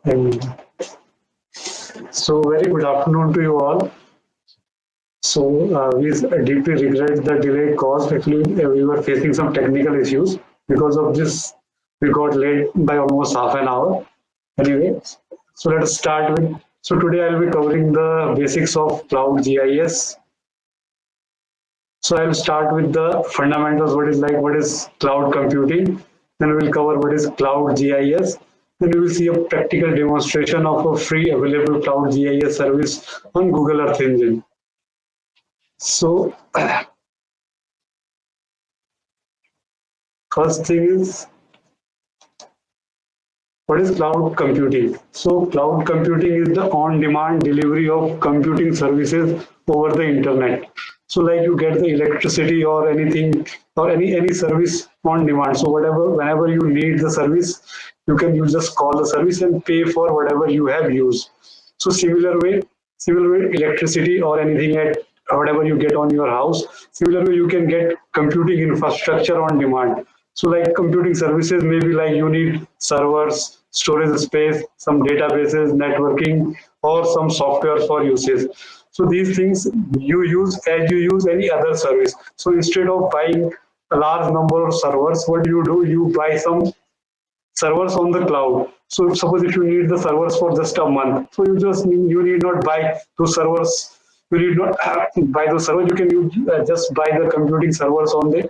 And so, very good afternoon to you all. So, we deeply regret the delay caused. Actually, we were facing some technical issues. Because of this, we got late by almost half an hour. Anyway, so let us start with. So, today I'll be covering the basics of cloud GIS. So, I'll start with the fundamentals. What is cloud computing? Then we'll cover what is cloud GIS. Then we will see a practical demonstration of a free available cloud GIS service on Google Earth Engine. So, first thing is, what is cloud computing? So, cloud computing is the on-demand delivery of computing services over the internet. So, like you get the electricity or anything or any service on demand. So, whenever you need the service, you just call the service and pay for whatever you have used. So, similar way, electricity or anything at whatever you get on your house. Similarly, you can get computing infrastructure on demand. So like computing services, maybe like you need servers, storage space, some databases, networking, or some software for usage. So these things you use as you use any other service. So instead of buying a large number of servers, what do? You buy some servers on the cloud. So suppose if you need the servers for just a month, so you need not buy those servers. You need not buy those servers. You can just buy the computing servers on the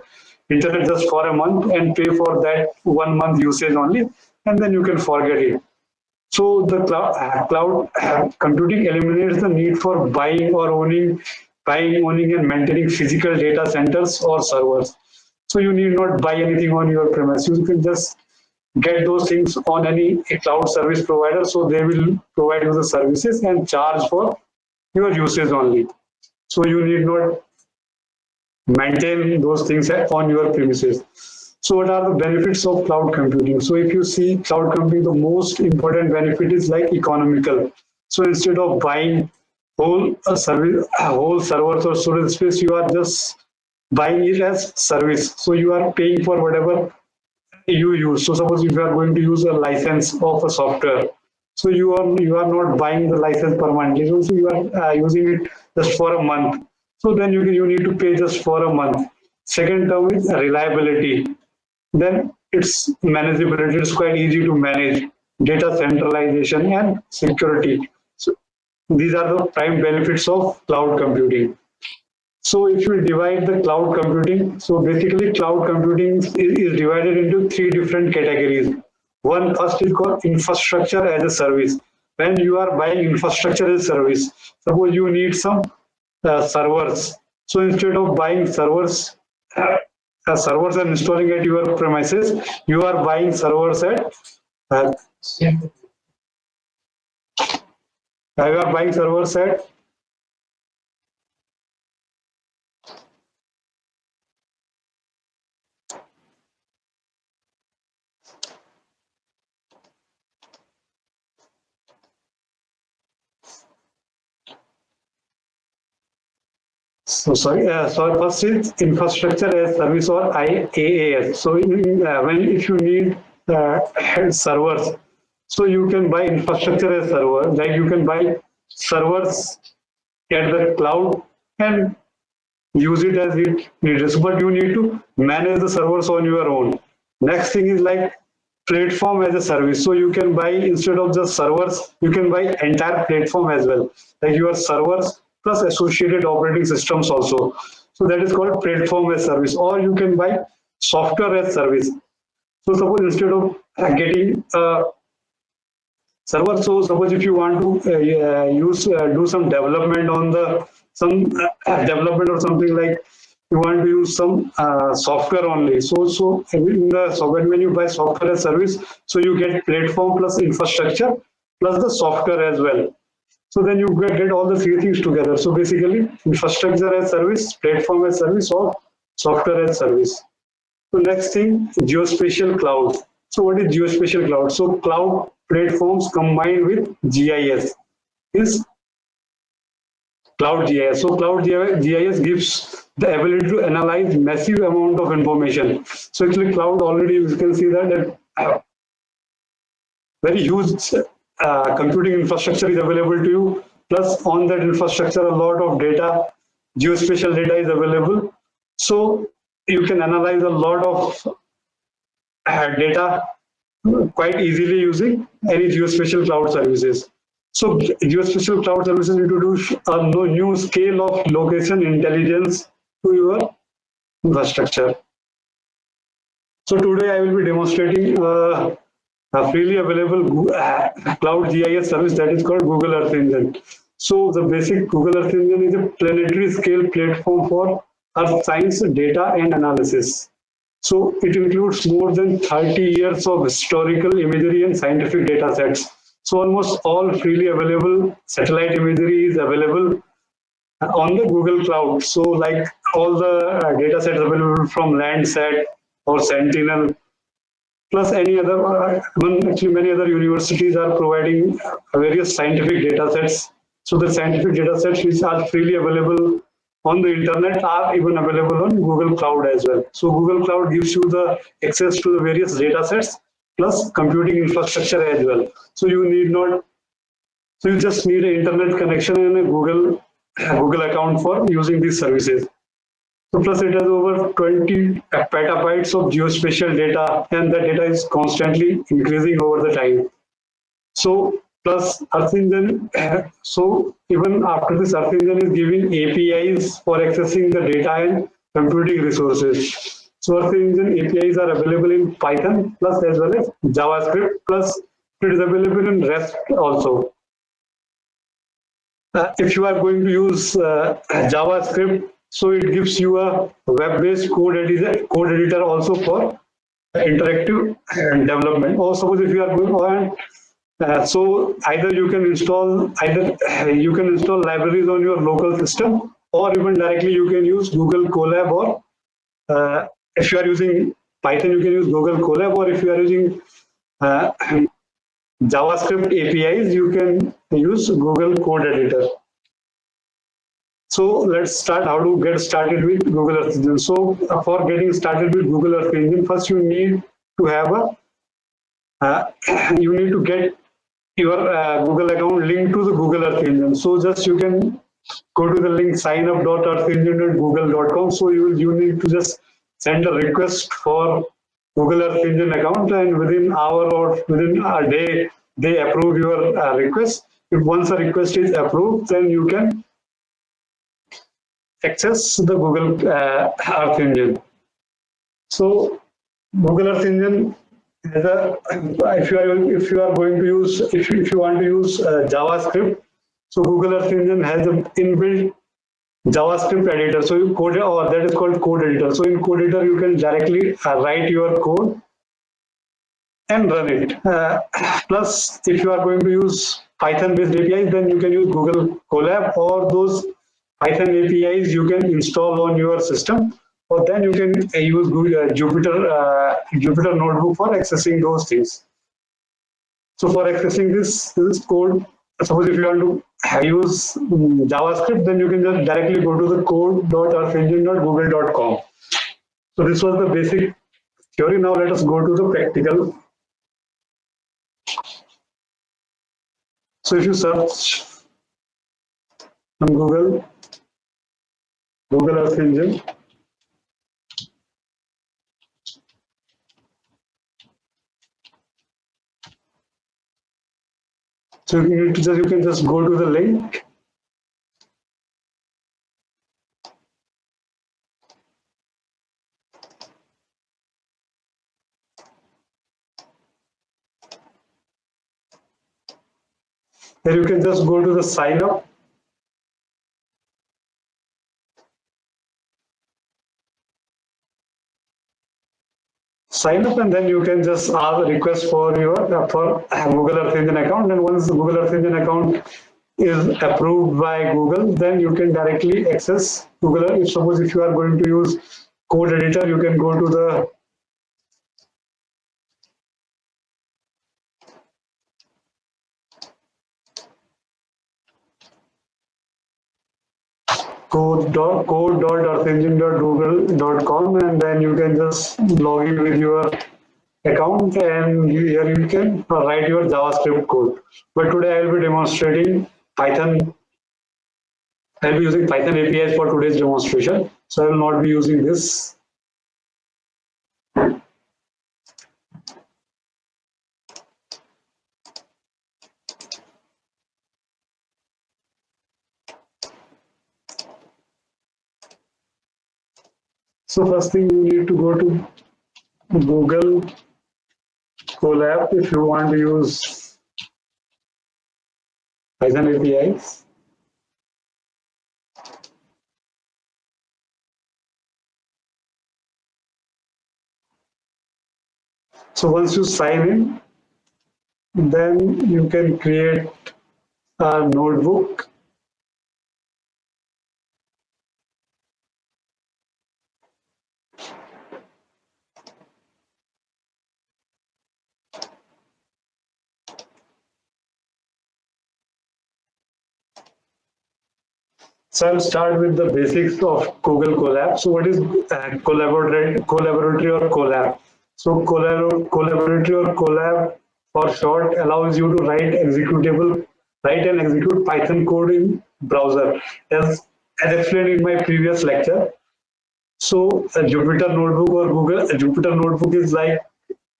internet just for a month and pay for that 1 month usage only, and then you can forget it. So the cloud computing eliminates the need for buying, owning, and maintaining physical data centers or servers. So you need not buy anything on your premise. You can just get those things on any cloud service provider. So they will provide you the services and charge for your usage only. So you need not maintain those things on your premises. So what are the benefits of cloud computing? So if you see cloud computing, the most important benefit is like economical. So instead of buying whole servers or storage space, you are just buying it as service. So you are paying for whatever you use. So suppose if you are going to use a license of a software, so you are not buying the license permanently. So you are using it just for a month. So then you need to pay just for a month. Second term is reliability. Then it's manageability. It's quite easy to manage data centralization and security. So these are the prime benefits of cloud computing. So if you divide the cloud computing, so basically cloud computing is divided into three different categories. One first is called infrastructure as a service. When you are buying infrastructure as a service, suppose you need some servers. So instead of buying servers and installing at your premises, you are buying servers at uh, you are buying servers at so first is infrastructure as service or IaaS. So if you need servers, so you can buy infrastructure as server. Like you can buy servers at the cloud and use it as it needs. But you need to manage the servers on your own. Next thing is like platform as a service. So you can buy instead of just servers, you can buy entire platform as well, like your servers plus associated operating systems also. So that is called platform as service, or you can buy software as service. So suppose instead of getting server, so suppose if you want to do some development on the some development or something, like you want to use some software only. So in the software, when you buy software as service, so you get platform plus infrastructure plus the software as well. So then you get all the three things together. So basically infrastructure as service, platform as service, or software as service. So next thing, geospatial cloud. So what is geospatial cloud? So cloud platforms combined with GIS is cloud GIS. So cloud GIS gives the ability to analyze massive amount of information. So actually cloud already you can see that very huge computing infrastructure is available to you. Plus, on that infrastructure, a lot of data, geospatial data is available. So you can analyze a lot of data quite easily using any geospatial cloud services. So geospatial cloud services introduce a new scale of location intelligence to your infrastructure. So today I will be demonstrating a freely available cloud GIS service that is called Google Earth Engine. So the basic Google Earth Engine is a planetary scale platform for Earth science data and analysis. So it includes more than 30 years of historical imagery and scientific data sets. So almost all freely available satellite imagery is available on the Google Cloud. So like all the data sets available from Landsat or Sentinel, plus any other, actually many other universities are providing various scientific data sets. So the scientific data sets which are freely available on the internet are even available on Google Cloud as well. So Google Cloud gives you the access to the various data sets plus computing infrastructure as well. So you need not, so you just need an internet connection and a Google account for using these services. So plus it has over 20 petabytes of geospatial data, and the data is constantly increasing over the time. So plus Earth Engine, so even after this, Earth Engine is giving APIs for accessing the data and computing resources. So Earth Engine APIs are available in Python plus as well as JavaScript, plus it is available in REST also. If you are going to use JavaScript, so it gives you a web-based code editor also for interactive development. Or suppose if you are going on, so either you can install libraries on your local system, or even directly you can use Google Colab, or if you are using Python, you can use Google Colab, or if you are using uh, JavaScript APIs, you can use Google Code Editor. So let's start how to get started with Google Earth Engine. So for getting started with Google Earth Engine, first you need to have you need to get your Google account linked to the Google Earth Engine. So just you can go to the link signup.earthengine.google.com. So you need to just send a request for Google Earth Engine account, and within hour or within a day they approve your request. If once a request is approved, then you can access the Google Earth Engine. So Google Earth Engine has a, if you are going to use, if you want to use JavaScript, so Google Earth Engine has an inbuilt JavaScript editor. So you code, or that is called code editor. So in code editor you can directly write your code and run it. Plus, if you are going to use Python-based APIs, then you can use Google Colab, or those Python APIs you can install on your system, or then you can use Google, Jupyter Notebook for accessing those things. So for accessing this code, suppose if you want to use JavaScript, then you can just directly go to the code.earthengine.google.com. So this was the basic theory. Now let us go to the practical. So if you search on Google Earth Engine, so you can just go to the link. Then you can just go to the sign up. Sign up, and then you can just ask a request for your for Google Earth Engine account. And once the Google Earth Engine account is approved by Google, then you can directly access Google Earth. If suppose if you are going to use code editor, you can go to the code.earthengine.google.com, and then you can just log in with your account, and here you can write your JavaScript code. But today I will be demonstrating Python. I'll be using Python APIs for today's demonstration. So I will not be using this. So first thing, you need to go to Google Colab if you want to use Python APIs. So once you sign in, then you can create a notebook. So I'll start with the basics of Google Colab. So what is collaboratory or collab? So collaboratory or collab for short allows you to write and execute Python code in browser. As explained in my previous lecture. So a Jupyter notebook or Google a Jupyter notebook is like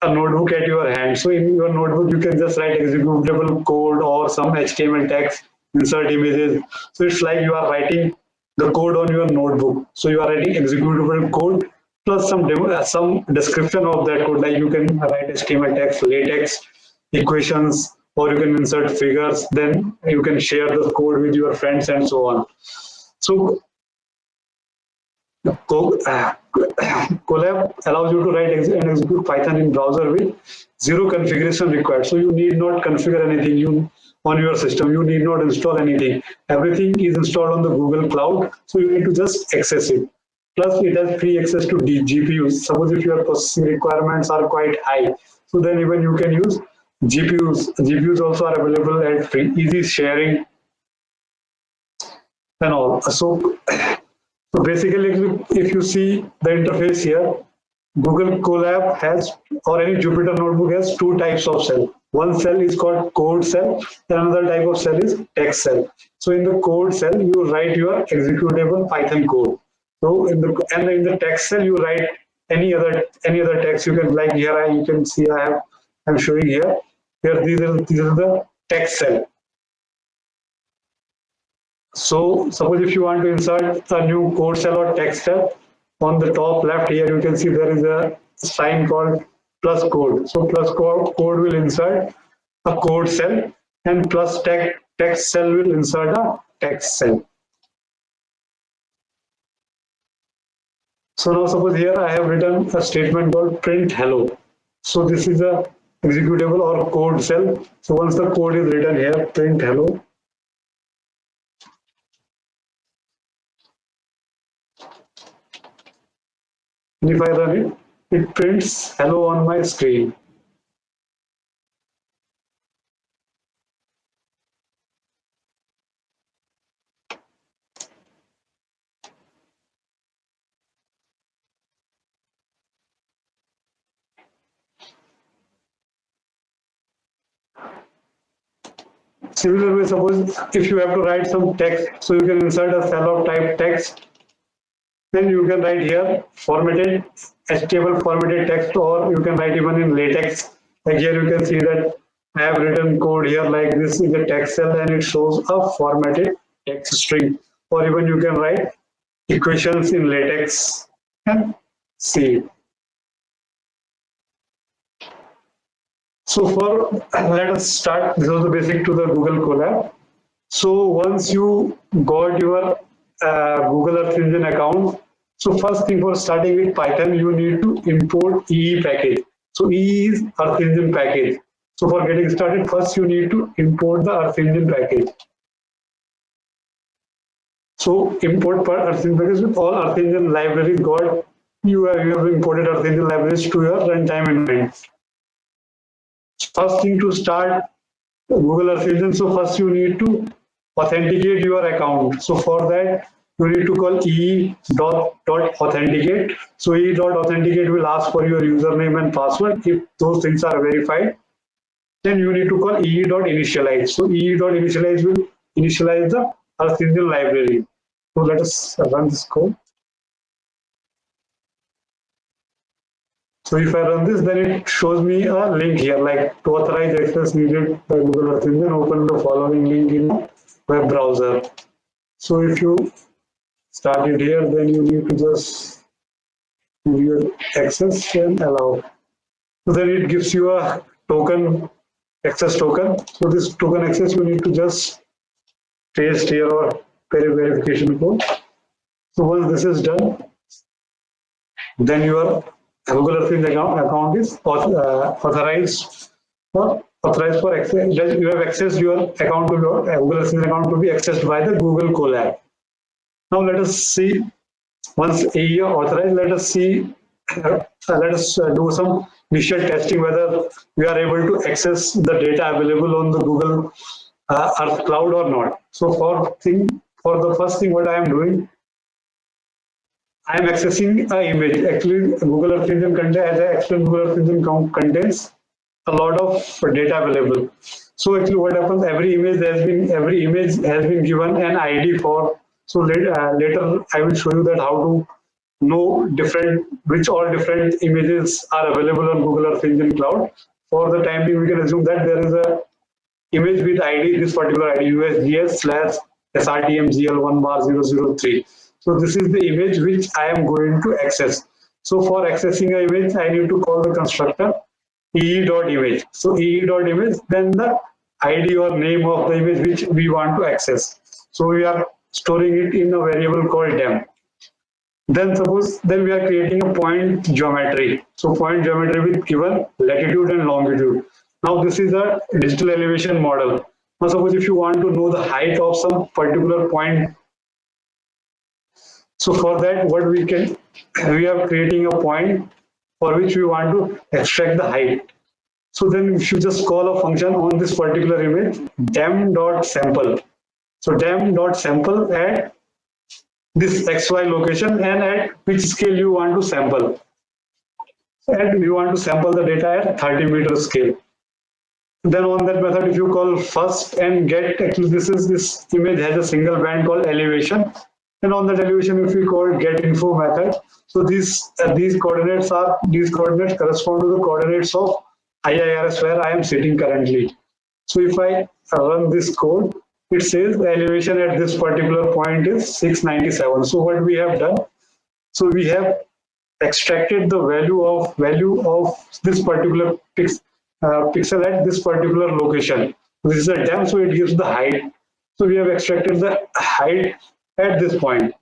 a notebook at your hand. So in your notebook, you can just write executable code or some HTML text, insert images. So it's like you are writing the code on your notebook. So you are writing executable code plus some description of that code. Like you can write HTML text, latex, equations, or you can insert figures. Then you can share the code with your friends and so on. So Colab allows you to write and execute Python in browser with zero configuration required. So you need not configure anything on your system. You need not install anything. Everything is installed on the Google Cloud. So you need to just access it. Plus, it has free access to GPUs. Suppose if your processing requirements are quite high, so then even you can use GPUs. GPUs also are available at free, easy sharing and all. So basically, if you see the interface here, Google Colab has, or any Jupyter notebook has two types of cell. One cell is called code cell, and another type of cell is text cell. So in the code cell, you write your executable Python code. So in the text cell, you write any other text. You can, like here you can see I'm showing here. Here these are the text cell. So suppose if you want to insert a new code cell or text cell, on the top left here you can see there is a sign called plus code. So plus code will insert a code cell, and plus text cell will insert a text cell. So now suppose here I have written a statement called print hello. So this is a executable or code cell. So once the code is written here, print hello. And if I run it, it prints hello on my screen. Similarly, suppose if you have to write some text, so you can insert a cell of type text. Then you can write here formatted HTML formatted text, or you can write even in latex. Like here you can see that I have written code here like this is a text cell, and it shows a formatted text string. Or even you can write equations in latex and see it. So let us start. This was the basic to the Google Colab. So once you got your Google Earth Engine account, so first thing for starting with Python, you need to import EE package. So EE is Earth Engine package. So for getting started, first you need to import the Earth Engine package. So import per Earth Engine package with all Earth Engine libraries got. You have imported Earth Engine libraries to your runtime environment. First thing to start Google Earth Engine, so first you need to authenticate your account. So for that, you need to call dot authenticate. So e dot authenticate will ask for your username and password. If those things are verified, then you need to call e dot initialize. So e dot initialize will initialize the Earth Engine library. So let us run this code. So if I run this, then it shows me a link here, like to authorize access needed by Google Earth Engine, open the following link in web browser. So if you start it here, then you need to just give your access and allow. So then it gives you a token, access token. So this token access, you need to just paste here or verification code. So once this is done, then your Google Earth Engine account is authorized for access. You have accessed your account to your Google Earth Engine account to be accessed by the Google Colab. Now let us see. Once AE authorized, let us see. Let us do some initial testing whether we are able to access the data available on the Google Earth Cloud or not. So for the first thing, what I am doing, I am accessing an image. Actually, Google Earth Engine as I explained, Google Earth Engine contains a lot of data available. So actually, what happens? Every image has been given an ID for. So later I will show you that how to know which all different images are available on Google Earth Engine Cloud. For the time being, we can assume that there is a image with ID, this particular ID USGS/SRTMGL1bar003. So this is the image which I am going to access. So for accessing an image, I need to call the constructor ee.image. So ee.image, then the ID or name of the image which we want to access. So we are storing it in a variable called dem. Then we are creating a point geometry. So point geometry with given latitude and longitude. Now this is a digital elevation model. Now suppose if you want to know the height of some particular point. So for that, we are creating a point for which we want to extract the height. So then if you just call a function on this particular image, dem.sample. So dem.sample at this XY location and at which scale you want to sample. And you want to sample the data at 30-meter scale. Then on that method, if you call first and get, actually this image has a single band called elevation. And on that elevation, if we call get info method, so these coordinates correspond to the coordinates of IIRS where I am sitting currently. So if I run this code, it says the elevation at this particular point is 697. So what we have done, so we have extracted the value of this particular pixel at this particular location. This is a dem, so it gives the height. So we have extracted the height at this point.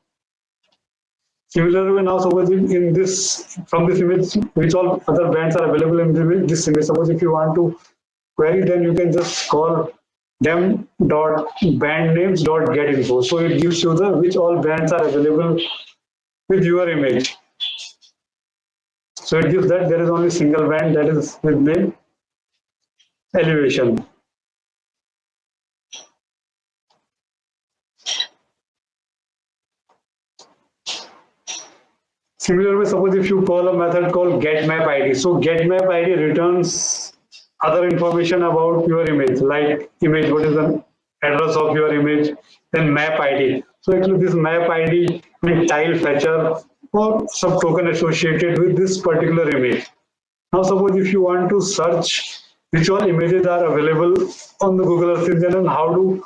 Similarly, now suppose in this, from this image, which all other bands are available in this image. Suppose if you want to query, then you can just call dem.bandnames.getInfo. So it gives you the which all bands are available with your image. So it gives that there is only single band, that is with name elevation. Similarly, suppose if you call a method called getMapID. So getMapID returns other information about your image, like image, what is the address of your image, then map ID. So actually this map ID means tile fetcher or some token associated with this particular image. Now suppose if you want to search which all images are available on the Google Earth Engine and how do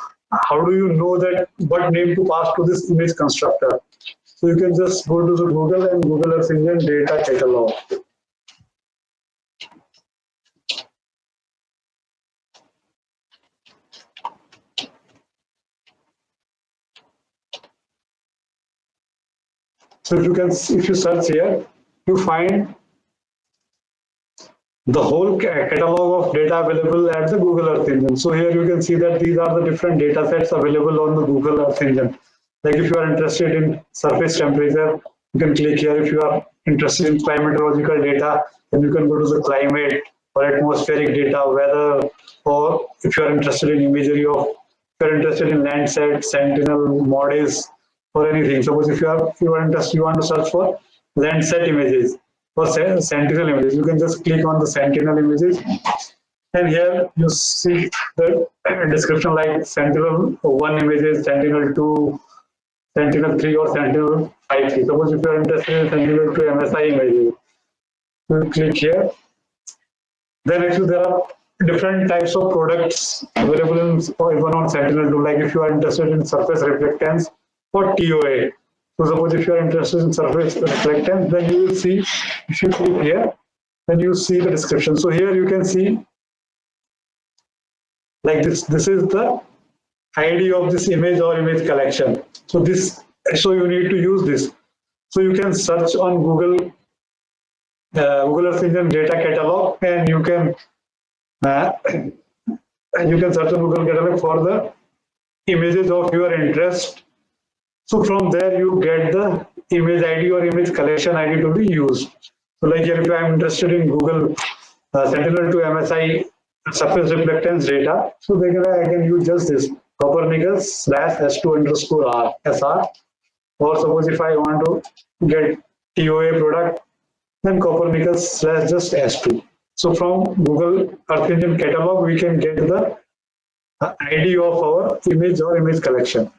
you know that what name to pass to this image constructor. So you can just go to the Google and Google Earth Engine data catalog. So if you search here, you find the whole catalog of data available at the Google Earth Engine. So here you can see that these are the different data sets available on the Google Earth Engine. Like if you are interested in surface temperature, you can click here. If you are interested in climatological data, then you can go to the climate or atmospheric data, weather, or if you are interested in imagery if you are interested in Landsat, Sentinel, models, or anything. Suppose if you are interested, you want to search for Landsat images or Sentinel images, you can just click on the Sentinel images, and here you see the description like Sentinel 1 images, Sentinel 2, Sentinel 3 or Sentinel 5. Suppose if you are interested in Sentinel 2 MSI images, you click here. Then actually there are different types of products available in, or even on Sentinel-2. Like if you are interested in surface reflectance or TOA. So suppose if you are interested in surface reflectance, then you will see, if you click here, then you see the description. So here you can see like this. This is the ID of this image or image collection. So you need to use this. So you can search on Google Earth Engine data catalog, and you can search on Google catalog for the images of your interest. So from there you get the image ID or image collection ID to be used. So like here, if I am interested in Google Sentinel-2 MSI surface reflectance data, so I can use just this Copernicus/S2_R SR. Or suppose if I want to get TOA product, then Copernicus/just S2. So from Google Earth Engine catalog, we can get the ID of our image or image collection.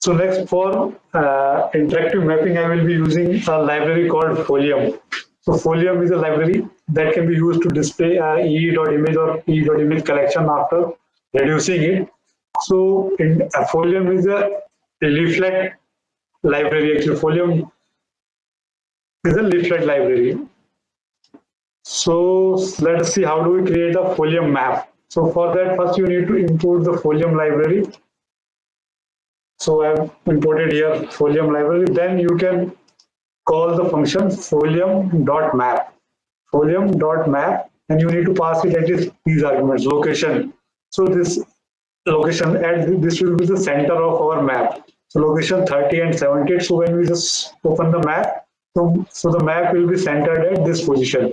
So next, for interactive mapping, I will be using a library called Folium. So Folium is a library that can be used to display EE.image or EE.image collection after reducing it. So Folium is a leaflet library. Actually, Folium is a leaflet library. So let us see how do we create a Folium map. So for that, first you need to import the Folium library. So I've imported here Folium library. Then you can call the function folium.map. Folium.map, and you need to pass it at these arguments. Location. So this location, and this will be the center of our map. So location 30 and 78. So when we just open the map, so the map will be centered at this position.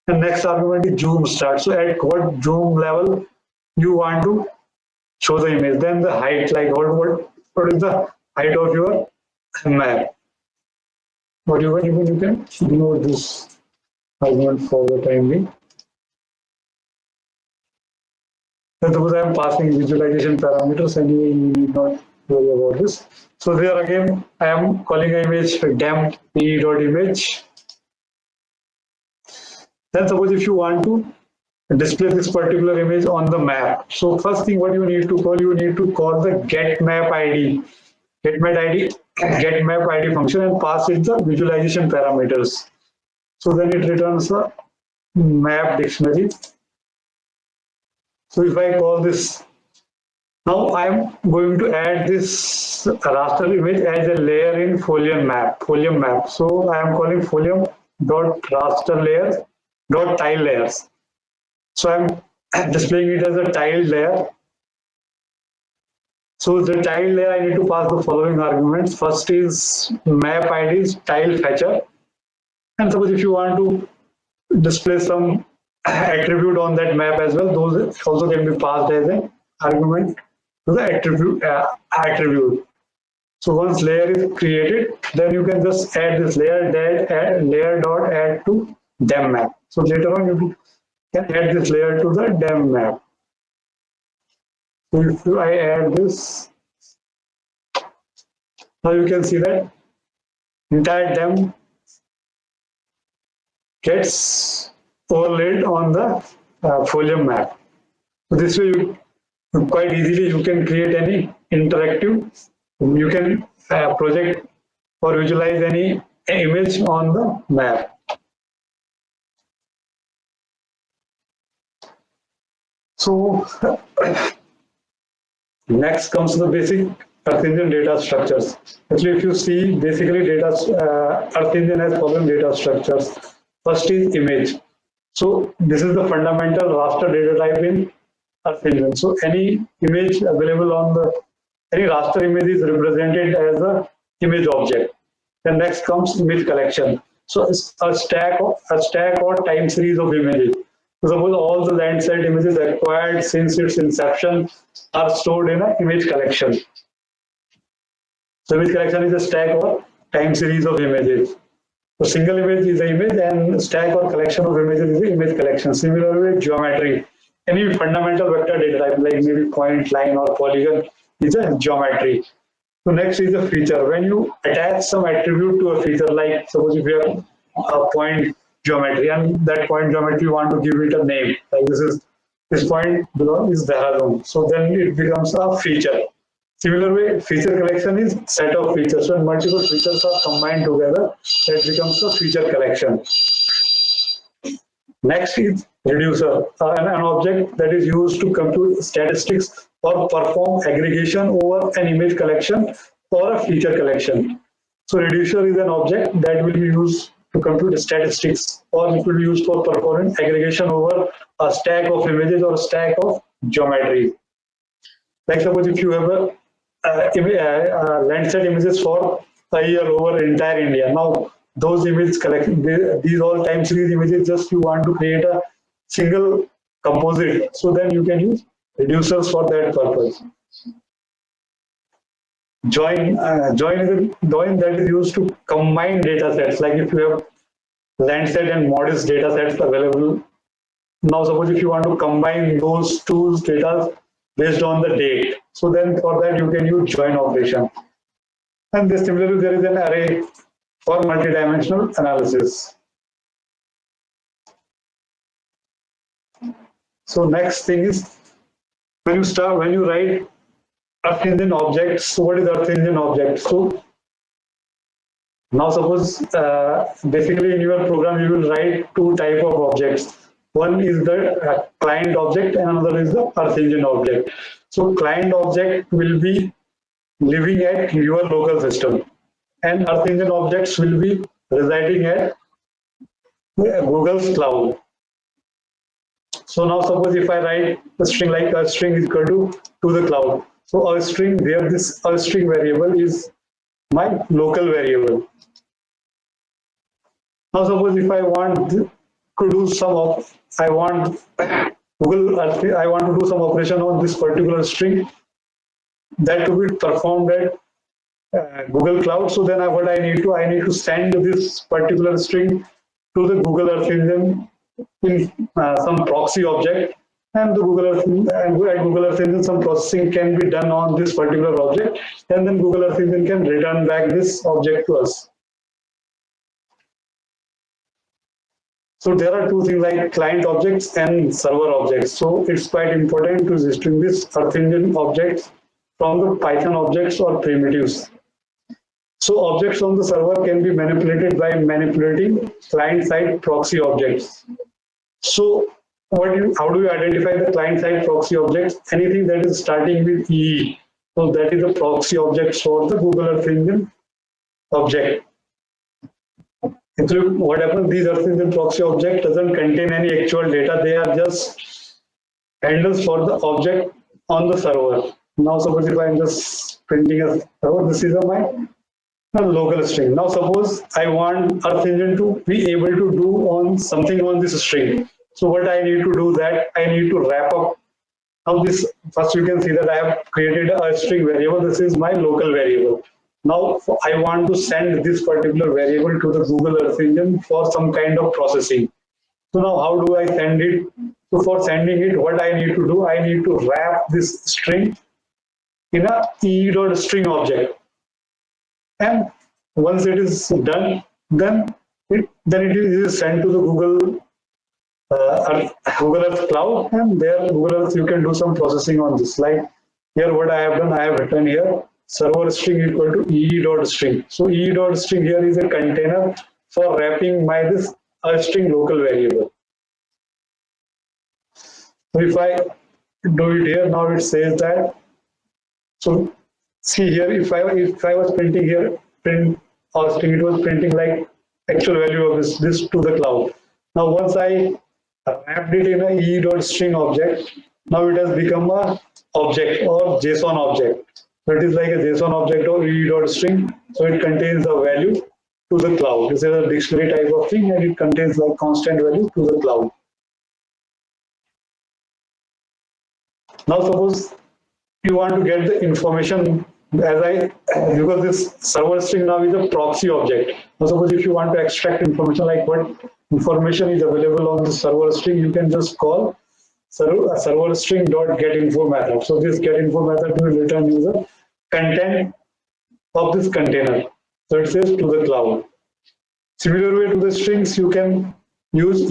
And next argument is zoom start. So at what zoom level you want to show the image. Then the height, like what is the height of your map. But you can ignore this argument for the time being. Then suppose I am passing visualization parameters, and you need not worry about this. So there again, I am calling an image dem.image. Then suppose if you want to display this particular image on the map. So first thing what you need to call the getMapID function and pass it the visualization parameters. So then it returns a map dictionary. So if I call this, now I'm going to add this raster image as a layer in Folium map. So I am calling Folium.raster_layers.tile layers. So I'm displaying it as a tile layer. So the tile layer, I need to pass the following arguments. First is map IDs tile fetcher. And suppose if you want to display some attribute on that map as well, those also can be passed as an argument to the attribute. So once layer is created, then you can just add this layer.add to dem map. So later on you can add this layer to the dem map. So if I add this, now you can see that entire dem gets overlaid on the Folium map. So this way you quite easily you can create any interactive, you can project or visualize any image on the map. So next comes the basic Earth Engine data structures. Actually, if you see, basically Earth Engine has following data structures. First is image. So this is the fundamental raster data type in Earth Engine. So any image available on any raster image is represented as a image object. Then next comes image collection. So it's a stack or time series of images. So suppose all the Landsat images acquired since its inception are stored in an image collection. So image collection is a stack or time series of images. So single image is an image and stack or collection of images is the image collection. Similarly, geometry. Any fundamental vector data type like maybe point, line, or polygon is a geometry. So next is a feature. When you attach some attribute to a feature, like suppose if you have a point geometry and that point geometry you want to give it a name, like this point below is Dehradun. So then it becomes a feature. Similar way, feature collection is set of features. When multiple features are combined together, that becomes a feature collection. Next is reducer, an object that is used to compute statistics or perform aggregation over an image collection or a feature collection. So reducer is an object that will be used to compute statistics, or it will be used for performing aggregation over a stack of images or a stack of geometry. Like suppose if you have a Landsat images for a year over entire India. Now those images collected, these all time series images, just you want to create a single composite. So then you can use reducers for that purpose. Join that is used to combine data sets. Like if you have Landsat and MODIS data sets available. Now suppose if you want to combine those two data based on the date. So then for that you can use join operation. And similarly there is an array for multidimensional analysis. So next thing is when you write Earth engine objects. So what is Earth engine object? So now suppose basically in your program you will write two type of objects. One is the client object and another is the Earth engine object. So client object will be living at your local system, and Earth engine objects will be residing at Google's cloud. So now suppose if I write a string like a string is equal to the cloud. So a string where this a string variable is my local variable. Now suppose if I want to do some of I want to do some operation on this particular string that to be performed at Google Cloud. So then what I need to send this particular string to the Google Earth Engine in some proxy object, and the Google Earth Engine some processing can be done on this particular object, and then Google Earth Engine can return back this object to us. So there are two things like client objects and server objects. So it's quite important to distinguish Earth Engine objects from the Python objects or primitives. So objects on the server can be manipulated by manipulating client-side proxy objects. So how do you identify the client-side proxy objects? Anything that is starting with EE. So that is a proxy object for the Google Earth Engine object. Actually, what happens, these Earth Engine proxy object doesn't contain any actual data. They are just handles for the object on the server. Now suppose if I'm just printing a server, this is my local string. Now suppose I want Earth Engine to be able to do on something on this string. So what I need to do that I need to wrap up. Now this first you can see that I have created a string variable. This is my local variable. Now I want to send this particular variable to the Google Earth Engine for some kind of processing. So now how do I send it? So for sending it, what I need to do, I need to wrap this string in a e.string object. And once it is done, then it is sent to the Google Earth cloud, and there Google Earth you can do some processing on this. Like here what I have done, I have written here server string equal to e.string. So e.string here is a container for wrapping my this string local variable. So if I do it here, now it says that. So see here, if I was printing here print or string, it was printing like actual value of this to the cloud. Now once I wrapped it in a e.string object, now it has become a object or JSON object. So it is like a JSON object or e.string. So it contains the value to the cloud. This is a dictionary type of thing, and it contains like constant value to the cloud. Now suppose you want to get the information as I because this server string now is a proxy object. Now suppose if you want to extract information like what information is available on the server string, you can just call server string dot get info method. So this get info method will return you the content of this container. So it says to the cloud. Similar way to the strings, you can use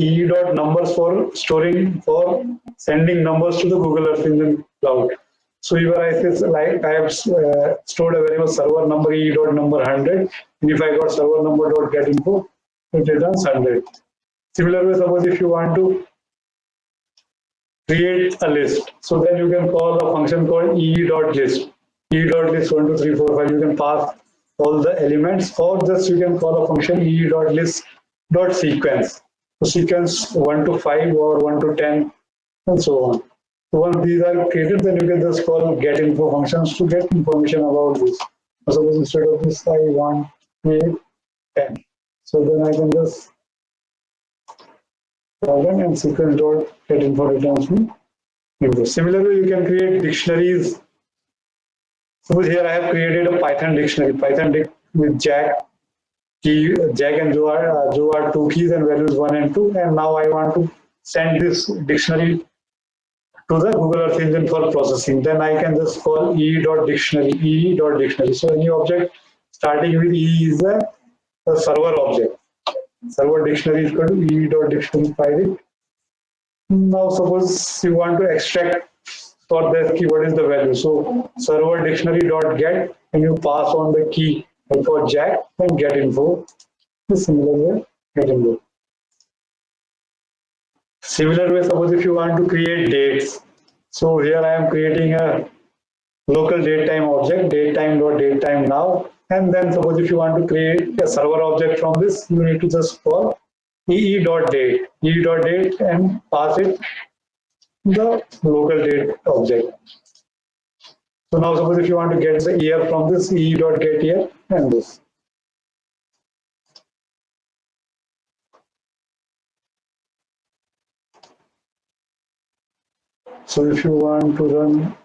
numbers for storing for sending numbers to the Google Earth Engine cloud. So here I say like I have stored a variable server number number 100, and if I got server number dot get info, it returns 100. Similar way, suppose if you want to create a list, so then you can call a function called ee.list. ee.list 1, 2, 3, 4, 5. You can pass all the elements, or just you can call a function ee.list.sequence. So sequence 1 to 5 or 1 to 10 and so on. So once these are created, then you can just call get info functions to get information about this. Suppose instead of this I want 8, 10. So then I can just call them and sequence dot get info returns me info. Similarly, you can create dictionaries. Suppose here I have created a Python dictionary, with Jack and Joe are two keys and values 1 and 2, and now I want to send this dictionary to the Google Earth Engine for processing. Then I can just call ee.dictionary. So any object starting with e is a server object. Server dictionary is equal to ee.dictionary file. Now suppose you want to extract for the key, what is the value? So server dictionary dot get, and you pass on the key for Jack and get info. Similar way, get info. Similar way, suppose if you want to create dates. So here I am creating a local datetime object, datetime now. And then suppose if you want to create a server object from this, you need to just call ee.date and pass it the local date object. So now suppose if you want to get the year from this, ee.get year and this. So if you want to run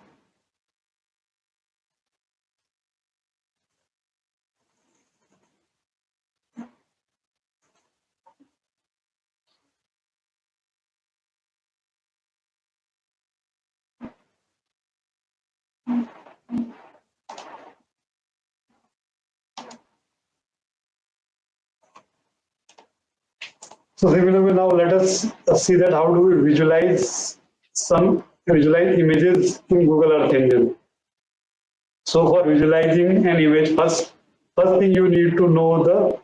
so similarly, now let us see that how do we visualize images in Google Earth Engine. So for visualizing an image, first thing you need to know the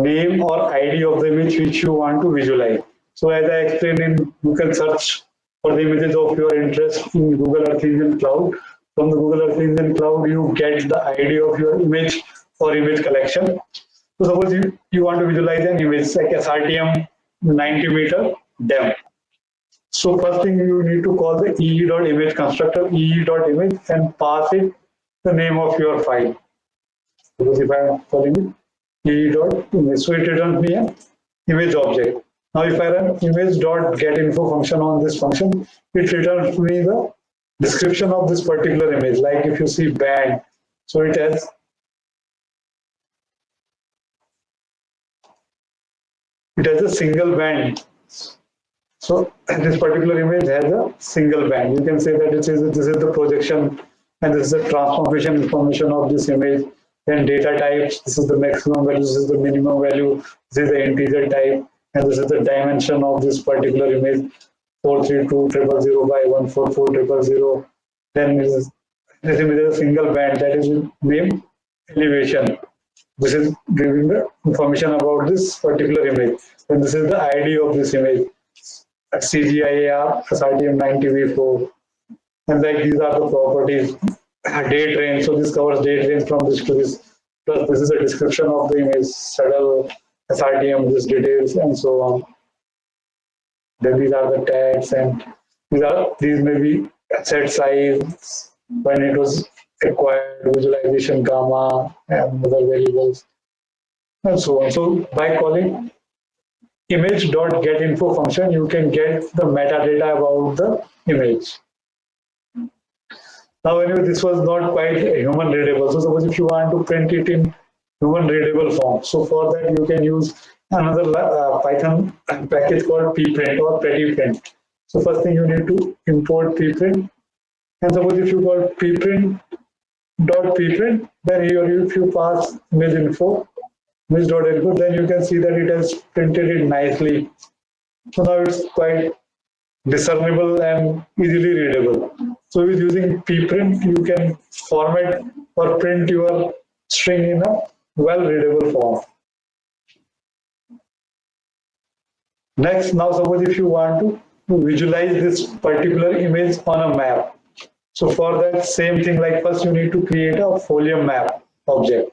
name or ID of the image which you want to visualize. So as I explained, you can search for the images of your interest in Google Earth Engine Cloud. From the Google Earth Engine Cloud, you get the ID of your image or image collection. So suppose you want to visualize an image like SRTM 90 meter DEM. So first thing you need to call the ee.image constructor, ee.image, and pass it the name of your file. Because if I am calling it ee.image, so it returns me an image object. Now if I run image.getInfo function on this function, it returns me the description of this particular image. Like if you see band, so it has a single band. So this particular image has a single band. You can say that this is the projection and this is the transformation information of this image. Then data types, this is the maximum value, this is the minimum value, this is the integer type, and this is the dimension of this particular image, 432,000 by 144,000. Then this image is a single band that is named elevation. This is giving the information about this particular image. And this is the ID of this image. CGIAR SRTM 90V4. And like these are the properties. Date range. So this covers date range from this to this. Plus this is a description of the image, saddle, SRTM, this details, and so on. Then these are the tags, and these may be set size, when it was acquired, visualization gamma, and other variables, and so on. So by calling image.getInfo function, you can get the metadata about the image. Now, anyway, this was not quite human readable. So suppose if you want to print it in human readable form, so for that you can use another Python package called pprint or prettyprint. So first thing you need to import pprint, and suppose if you got pprint.pprint, then here if you pass image.info, then you can see that it has printed it nicely. So now it's quite discernible and easily readable. So with using pprint, you can format or print your string in a well-readable form. Next, now suppose if you want to visualize this particular image on a map. So for that same thing, like first you need to create a folium map object.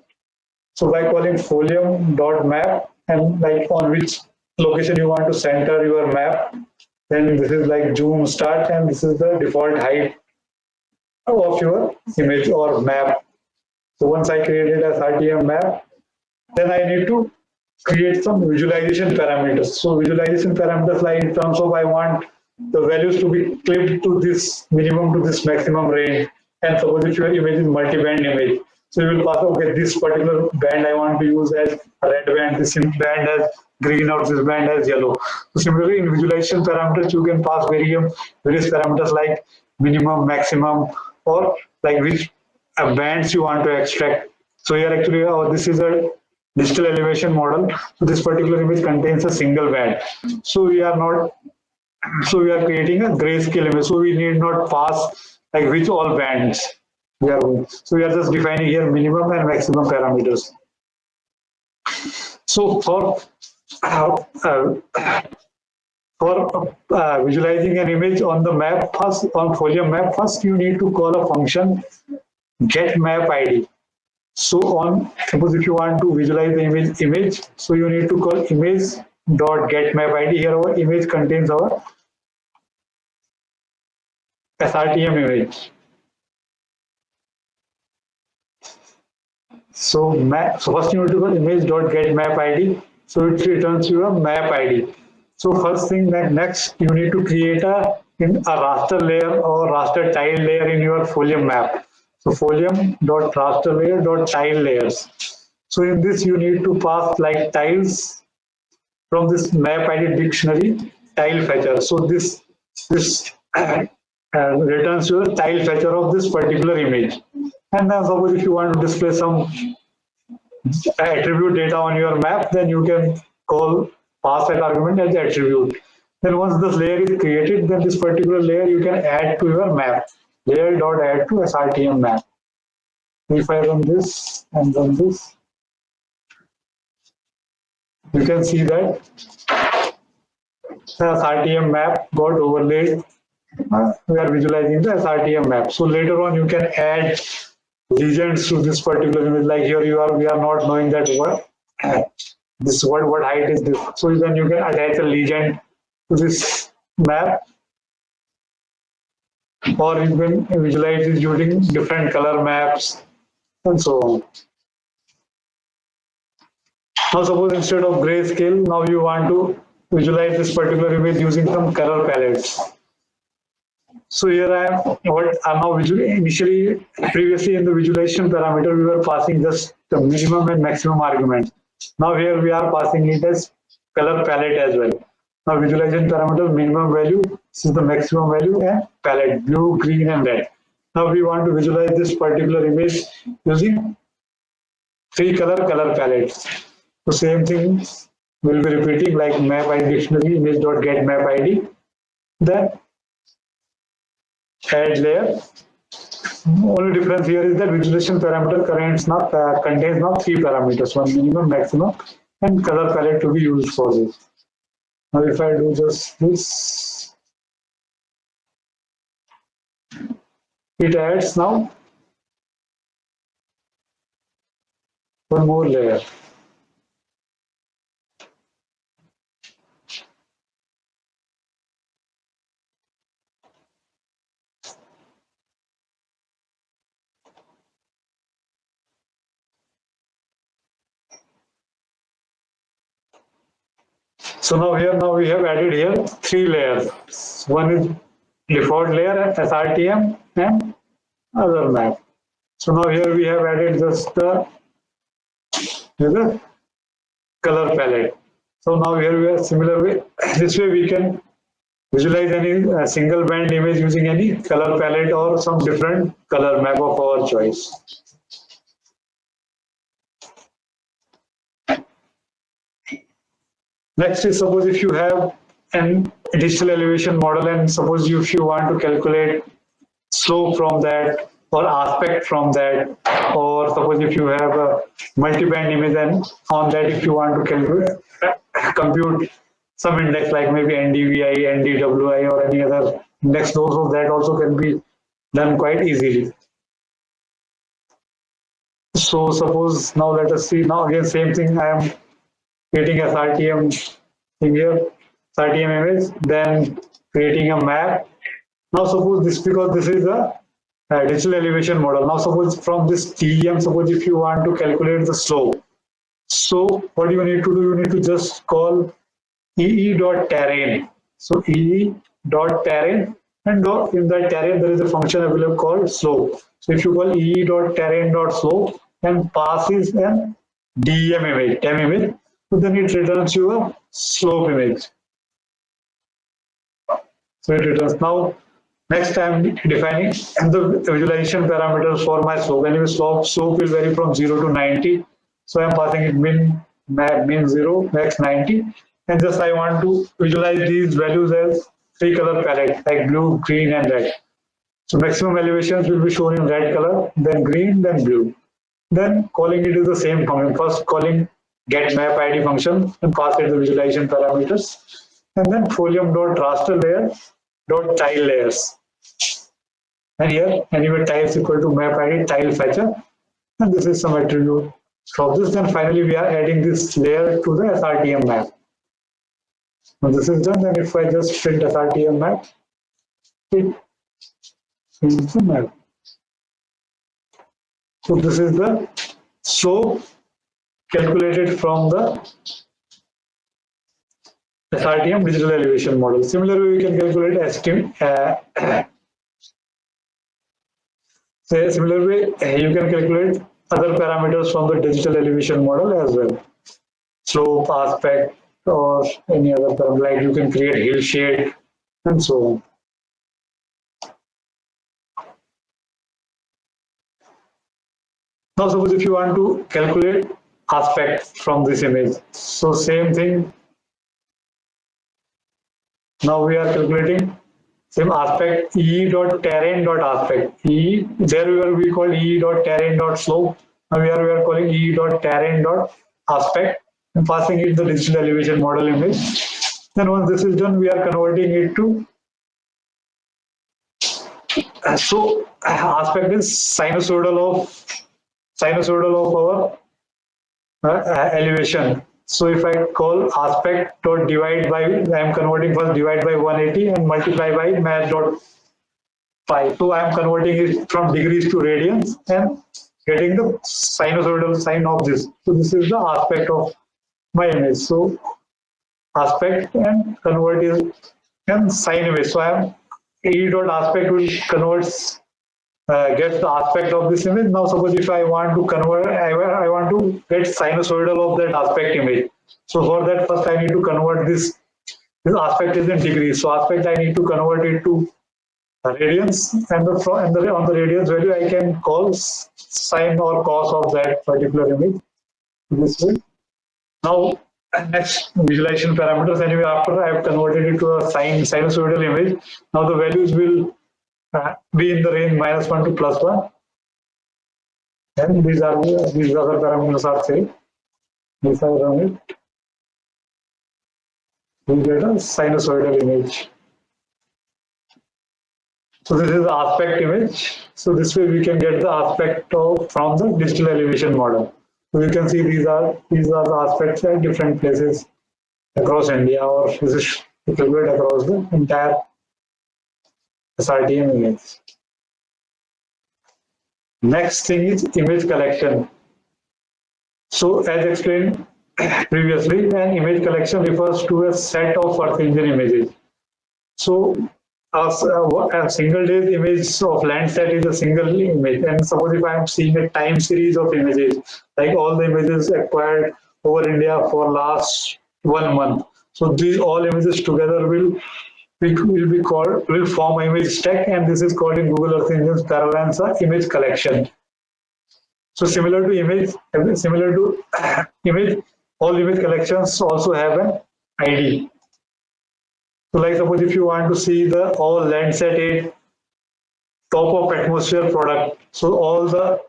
So by calling folium.map and like on which location you want to center your map, then this is like zoom start and this is the default height of your image or map. So once I created a RTM map, then I need to create some visualization parameters. So visualization parameters like in terms of I want the values to be clipped to this minimum to this maximum range. And suppose if your image is multi-band image, so you will pass, okay, this particular band I want to use as a red band, this band as green, or this band as yellow. So similarly, in visualization parameters, you can pass various parameters like minimum, maximum, or like which bands you want to extract. So here actually, this is a digital elevation model. So this particular image contains a single band. So we are not, so we are creating a grayscale image. So we need not pass like which all bands we are going. So we are just defining here minimum and maximum parameters. So for visualizing an image on the map first, on folium map first, you need to call a function get map id. So on, suppose if you want to visualize the image, so you need to call image dot get map id. Here our image contains our SRTM image. So first you need to call image dot get map id. So it returns you a map id. So first thing that next you need to create a raster layer or raster tile layer in your folium map. So folium dot raster layer dot tile layers. So in this you need to pass like tiles from this map id dictionary tile fetcher. So this returns your tile fetcher of this particular image. And then suppose if you want to display some attribute data on your map, then you can call pass that argument as attribute. Then once this layer is created, then this particular layer you can add to your map. Layer dot add to SRTM map. If I run this and run this, you can see that the SRTM map got overlaid. We are visualizing the SRTM map. So later on, you can add legends to this particular image. Like here, we are not knowing that what height is this. So then you can attach a legend to this map, or you can visualize it using different color maps and so on. Now suppose instead of grayscale, now you want to visualize this particular image using some color palettes. So here I am now initially, previously in the visualization parameter, we were passing just the minimum and maximum arguments. Now here we are passing it as color palette as well. Now visualization parameter minimum value, this is the maximum value, and palette blue, green, and red. Now we want to visualize this particular image using three color palettes. So same thing will be repeating like map id dictionary image dot get map id. Then add layer. Only difference here is that visualization parameter contains now three parameters: one minimum, maximum, and color palette to be used for this. Now if I do just this, it adds now one more layer. So now we have added here three layers. One is default layer, SRTM, and other map. So now here we have added just the color palette. So now here we are similar way. This way we can visualize any single band image using any color palette or some different color map of our choice. Next is, suppose if you have an digital elevation model and suppose if you want to calculate slope from that or aspect from that, or suppose if you have a multi-band image and on that if you want to compute some index like maybe NDVI, NDWI or any other index, those of that also can be done quite easily. So suppose now let us see, now again same thing, I am creating a SRTM thing here, SRTM image, then creating a map. Now suppose this, because this is a digital elevation model. Now suppose from this TEM, suppose if you want to calculate the slope. So what you need to do, you need to just call ee.terrain. So ee.terrain, and in that terrain there is a function available called slope. So if you call ee.terrain.slope and passes an DEM image, TEM image, so then it returns you a slope image. So it returns. Now next I am defining the visualization parameters for my slope. Anyway, slope will vary from 0 to 90. So I am passing it min 0, max 90. And just I want to visualize these values as three color palette like blue, green, and red. So maximum elevations will be shown in red color, then green, then blue. Then calling it is the same function. First calling get map ID function and pass it the visualization parameters. And then folium.raster layer dot tile layers. And here anyway tile is equal to map ID tile fetcher. And this is some attribute of this. Then finally we are adding this layer to the SRTM map. When this is done, then if I just print SRTM map, it is the map. So this is the slope calculated from the SRTM digital elevation model. Similarly, we can calculate similarly, you can calculate other parameters from the digital elevation model as well. Slope, aspect, or any other parameter, like you can create hill shade and so on. Now suppose if you want to calculate aspect from this image, so same thing. Now we are calculating same aspect e.terrain.aspect. There we call e.terrain.slope. Now we are calling e.terrain.aspect and passing it the digital elevation model image. Then once this is done, we are converting it to so aspect is sinusoidal of our elevation. So if I call aspect dot divide by, I am converting first divide by 180 and multiply by math dot pi. So I am converting it from degrees to radians and getting the sinusoidal sign of this. So this is the aspect of my image. So aspect and convert is and sine image. So I am e dot aspect will converts gets the aspect of this image. Now suppose if I want to convert, I want to get sinusoidal of that aspect image. So for that first I need to convert this aspect is in degrees. So aspect I need to convert it to radians, and on the radians value I can call sine or cos of that particular image this way. Now next visualization parameters, anyway after I have converted it to a sinusoidal image, now the values will be in the range -1 to +1, and these other parameters are same. These are around it. We get a sinusoidal image. So this is the aspect image. So this way we can get the aspect from the digital elevation model. So you can see these are the aspects at different places across India, or this is calculated across the entire SRTM image. Next thing is image collection. So as explained previously, an image collection refers to a set of Earth engine images. So a single day's image of Landsat is a single image. And suppose if I am seeing a time series of images, like all the images acquired over India for last 1 month. So these all images together will form an image stack, and this is called in Google Earth Engine's parlance a image collection. So similar to image, all image collections also have an ID. So like suppose if you want to see the all Landsat 8 top of atmosphere product, so all the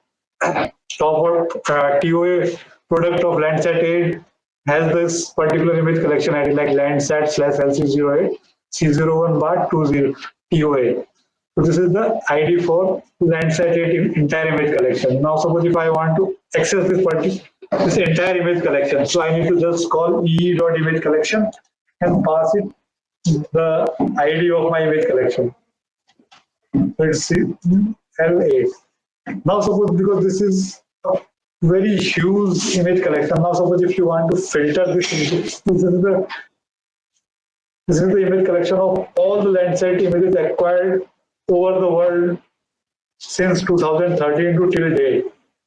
top of TOA product of Landsat 8 has this particular image collection ID like Landsat/LC08 C01 bar 20 TOA. So this is the ID for Landsat 8 entire image collection. Now suppose if I want to access this entire image collection, so I need to just call ee.image collection and pass it the ID of my image collection. Let's see, L8. Now suppose because this is a very huge image collection. Now suppose if you want to filter this is the image collection of all the Landsat images acquired over the world since 2013 to till date.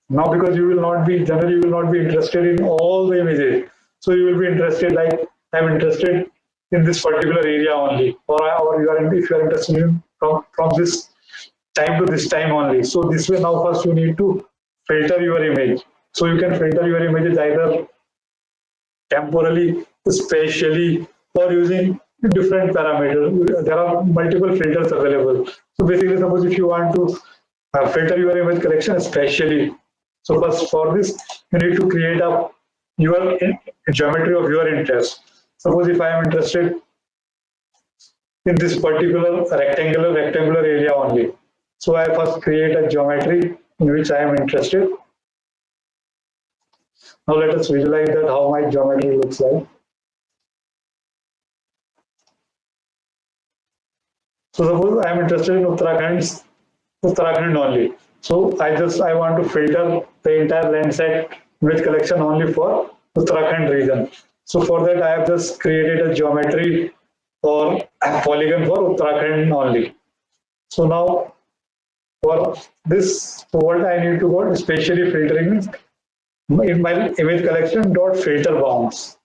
Now because you will not be interested in all the images. So you will be interested like I'm interested in this particular area only, or if you are interested in from this time to this time only. So this way now first you need to filter your image. So you can filter your images either temporally, spatially, or using different parameters. There are multiple filters available. So basically, suppose if you want to filter your image collection spatially, so first for this you need to create your geometry of your interest. Suppose if I am interested in this particular rectangular area only, so I first create a geometry in which I am interested. Now let us visualize that how my geometry looks like. So suppose I am interested in Uttarakhand only. So I want to filter the entire Landsat image collection only for Uttarakhand region. So for that I have just created a geometry or a polygon for Uttarakhand only. So now for this, so what I need to go spatially filtering in my image collection dot filter bounds.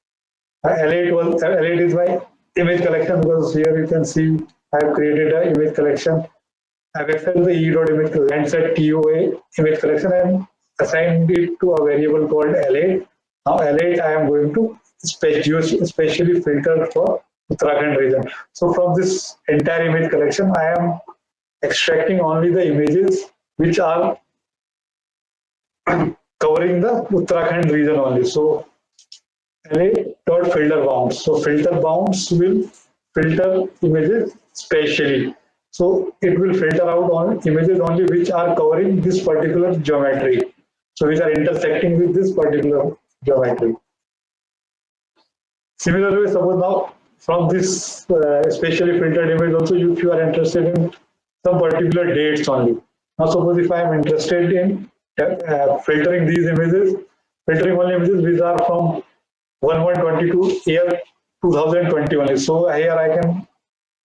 L8 is my image collection because here you can see I have created an image collection. I have accessed the e.image Landsat TOA image collection and assigned it to a variable called L8. Now L8 I am going to spatially filter for Uttarakhand region. So from this entire image collection, I am extracting only the images which are covering the Uttarakhand region only. So LA.filter bounds. So filter bounds will filter images spatially. So it will filter out on images only which are covering this particular geometry. So which are intersecting with this particular geometry. Similarly, suppose now from this spatially filtered image also, if you are interested in some particular dates only. Now suppose if I am interested in filtering these images, filtering only images which are from 1122 year 2020 only. So here I can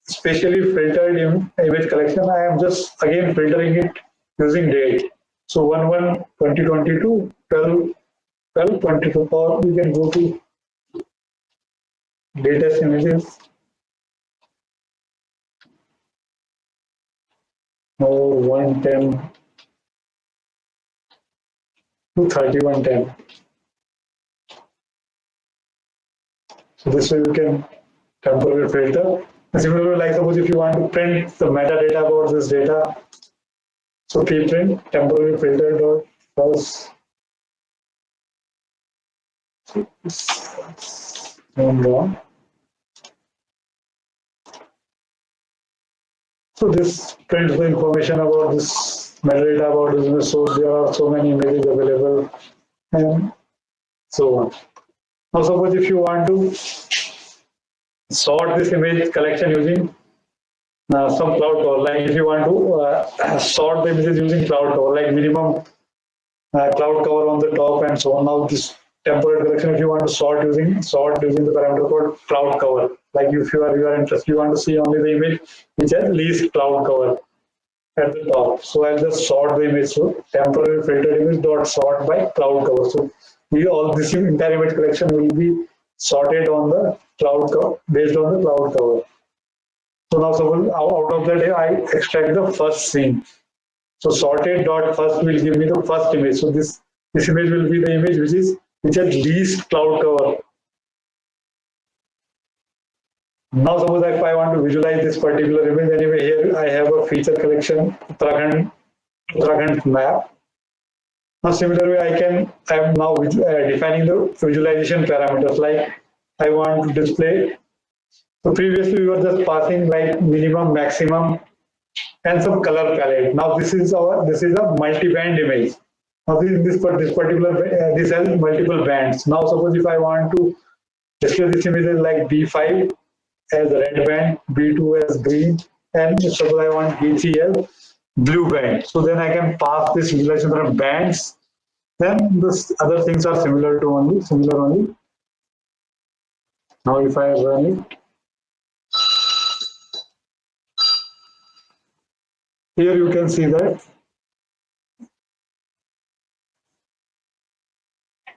spatially filtered image collection. I am just again filtering it using date. So 11/2022, 12/22, or we can go to latest images. Or 110 to 3110. So this way you can temporarily filter. Similarly, like suppose if you want to print the metadata about this data, so preprint temporary filter dot first. So this prints the information about this metadata about business. So there are so many images available and so on. Now suppose if you want to sort this image collection using some cloud cover, like if you want to sort the images using cloud cover, like minimum cloud cover on the top and so on. Now this temporary collection, if you want to sort using the parameter called cloud cover. Like if you are interested, you want to see only the image which has least cloud cover at the top. So I'll just sort the image. So temporary filtered image dot sort by cloud cover. So we all this entire image collection will be sorted on the cloud cover based on the cloud cover. So now suppose out of that I extract the first scene. So sorted dot first will give me the first image. So this image will be the image which has least cloud cover. Now suppose if I want to visualize this particular image, anyway here I have a feature collection Uttarakhand map. Now similarly I am now defining the visualization parameters, like I want to display. So previously we were just passing like minimum, maximum, and some color palette. Now this is a multi-band image. Now this particular this has multiple bands. Now suppose if I want to display this image as like B5 as red band, B2 as green, and suppose I want B3 as blue band. So then I can pass this visualization of bands. Then this other things are similar only. Now if I run it, here you can see that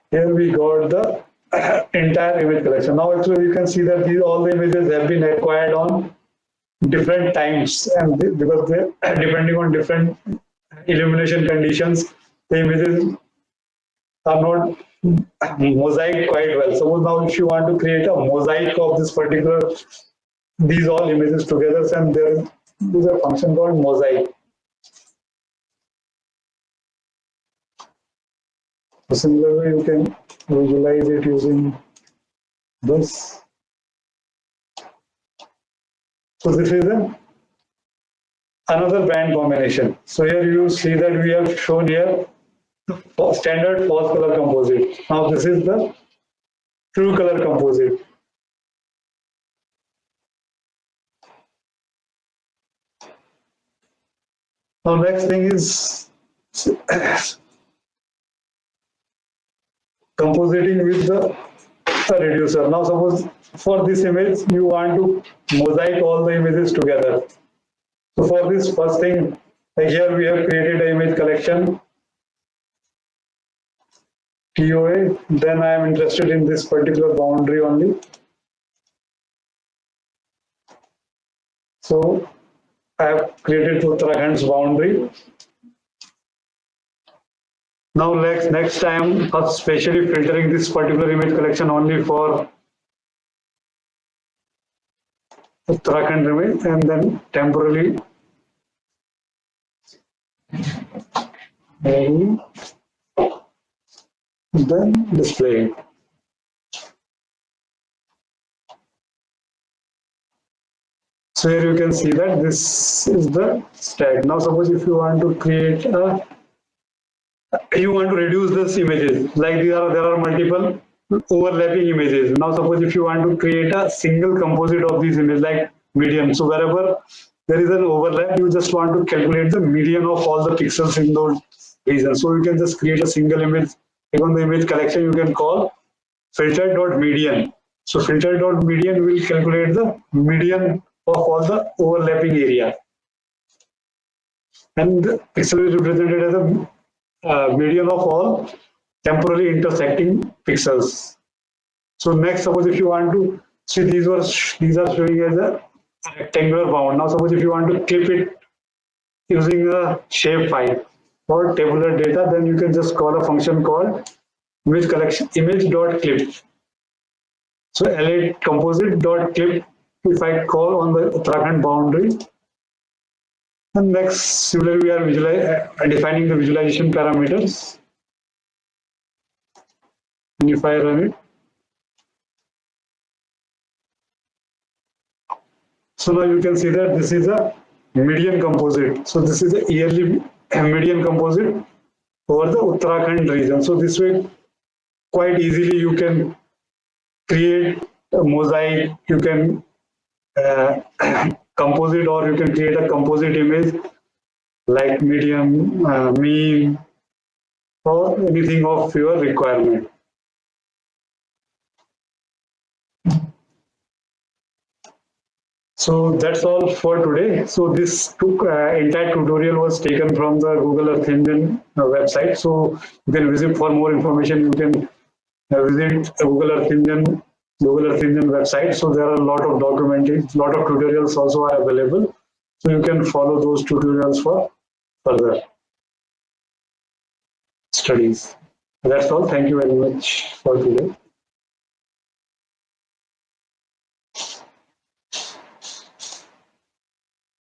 here we got the entire image collection. Now actually you can see that all the images have been acquired on different times, and because they depending on different illumination conditions, the images are not mosaic quite well. So now if you want to create a mosaic of this particular these all images together, and there is a function called mosaic. So similarly, you can visualize it using this. So this is another band combination. So here you see that we have shown here the standard false color composite. Now this is the true color composite. Now next thing is compositing with the reducer. Now suppose for this image you want to mosaic all the images together. So for this first thing, like here we have created an image collection TOA. Then I am interested in this particular boundary only. So I have created Uttarakhand's boundary. Now next time, specially filtering this particular image collection only for Uttarakhand image, and then temporarily and then displaying. So here you can see that this is the stack. Now suppose if you want to create you want to reduce this images, like there are multiple overlapping images. Now suppose if you want to create a single composite of these images like median. So wherever there is an overlap, you just want to calculate the median of all the pixels in those regions. So you can just create a single image. Even the image collection you can call filter.median. So filter.median will calculate the median of all the overlapping area. And the pixel is represented as a median of all temporally intersecting pixels. So next, suppose if you want to see these are showing as a rectangular bound. Now suppose if you want to clip it using a shapefile or tabular data, then you can just call a function called image collection image.clip. So LA composite.clip if I call on the Uttarakhand boundary. And next, similarly, we are defining the visualization parameters. And if I run it, so now you can see that this is a median composite. So this is a yearly median composite over the Uttarakhand region. So this way, quite easily you can create a mosaic, you can composite, or you can create a composite image like medium, mean, or anything of your requirement. So that's all for today. So this entire tutorial was taken from the Google Earth Engine website. So you can visit for more information. You can visit Google Earth Engine website. So there are a lot of documentaries, lot of tutorials also are available. So you can follow those tutorials for further studies. That's all. Thank you very much for today.